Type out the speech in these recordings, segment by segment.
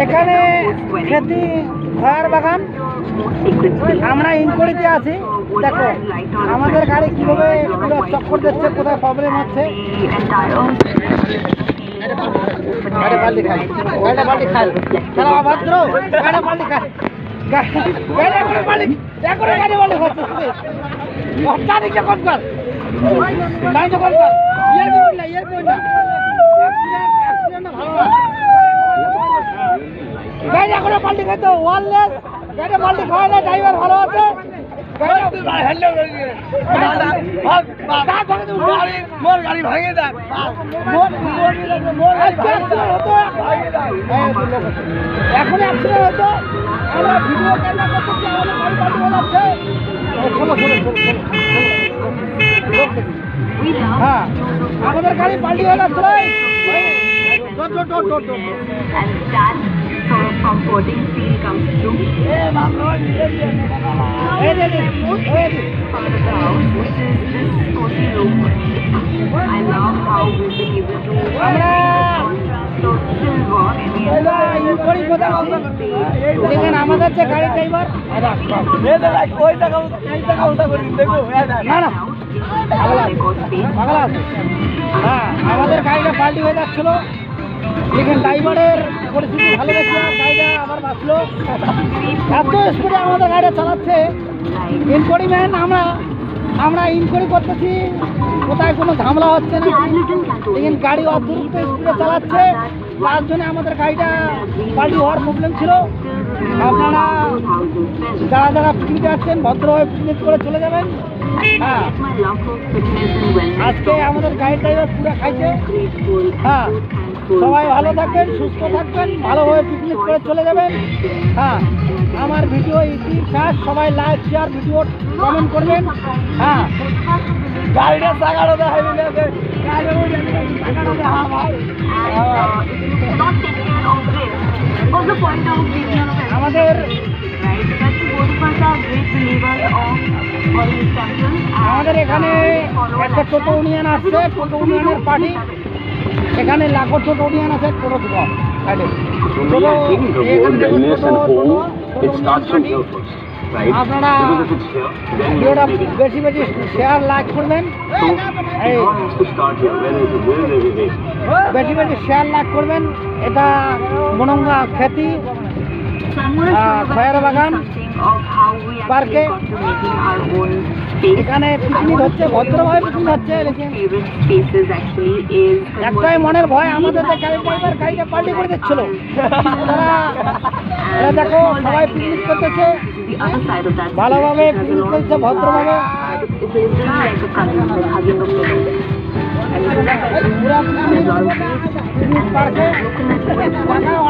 এখানে খেতি খয়ার বাগান, আমরা ইনকোয়ারিতে আছি। দেখো আমাদের গাড়ি কিভাবে পুরো চক্কর দিচ্ছে, কোথায় প্রবলেম হচ্ছে। গাড়ি এখনো পাল্টি খাইতো ওয়ারলেস, গাড়ি পাল্টি খাওয়া না, ড্রাইভার ভালো আছে। গাড়ি ভাঙে দেয়, এখন অ্যাক্সিডেন্ট হতো, আমরা ভিডিও ক্যামেরা করতেছি, আমাদের গাড়ি পাল্টি হয়ে যাচ্ছে। হ্যাঁ আমাদের গাড়ি পাল্টি হয়ে যাচ্ছে। Sort of comforting feel comes through from the house, which is this cozy look. I love how we've been able to silver দেখেন আমাদের যে গাড়ি ড্রাইভার হ্যাঁ আমাদের গাড়িটা পাল্টি হয়ে যাচ্ছিল, দেখেন ড্রাইভারের পরিস্থিতি ভালো দেখে গাড়িটা আবার বাঁচলো। এত স্পিডে আমাদের গাড়িটা চালাচ্ছে। ইনকোয়ারি ম্যান আমরা ইনকোয়ারি করতেছি, কোথায় কোনো ঝামেলা হচ্ছে না। দেখেন গাড়ি অতিরিক্ত স্পিডে চালাচ্ছে, তার জন্য আমাদের গাড়িটা পাল্টি হওয়ার প্রবলেম ছিল। আপনারা যারা যারা পিকনিকে আসছেন ভদ্রভাবে পিকনিক করে চলে যাবেন। হ্যাঁ আজকে আমাদের গাড়ির ড্রাইভার পুরো খাইছে। হ্যাঁ সবাই ভালো থাকবেন, সুস্থ থাকবেন, ভালোভাবে পিকনিক করে চলে যাবেন। হ্যাঁ আমার ভিডিও ইতিহাস সবাই লাইক শেয়ার ভিডিও কমেন্ট করবেন। হ্যাঁ গাড়িটা সাগাড়ো দেখাই আমাদের এখানে একটা টোটো ইউনিয়ন আসছে, টোটো ইউনিয়নের পার্টি। এখানে লাখো টোটো ইউনিয়ন আছে, টোটো আপনারা ভিডিওটা বেশি বেশি শেয়ার লাইক করবেন, বেশি বেশি শেয়ার লাইক করবেন। এটা মনঙ্গা খেতি খয়ার বাগান পার্কে এখানে পিকনিক হচ্ছে, ভদ্রভাবে পিকনিক হচ্ছে। একটাই মনের ভয়, আমাদের যে গাড়ি ড্রাইভার গাড়িটা পাল্টি করে দিচ্ছিল। এরা দেখো সবাই পিকনিক করতেছে, ভালোভাবে পিকনিক করছে, ভদ্রভাবে।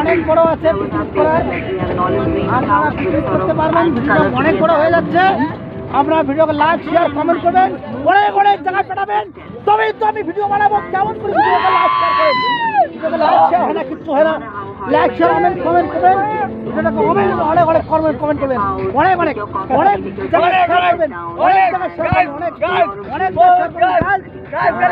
অনেক বড় আছে পিকনিক করার, আপনারা পিকনিক করতে পারবেন। অনেক বড় হয়ে যাচ্ছে, আপনারা ভিডিওকে লাইক শেয়ার কমেন্ট করবেন, অনেক অনেক জায়গায় পাঠাবেন, তবেই তো আমি ভিডিও বানাবো। কেমন করে ভিডিওকে লাইক শেয়ার করেন, ভিডিওকে লাইক শেয়ার হয় না, কিচ্ছু হয় না। লাইক শেয়ার কমেন্ট কমেন্ট করবেন, ভিডিওটাকে অনেক অনেক কমেন্ট কমেন্ট করবেন, অনেক অনেক অনেক জায়গায় শেয়ার করবেন, অনেক জায়গায় শেয়ার করবেন, অনেক অনেক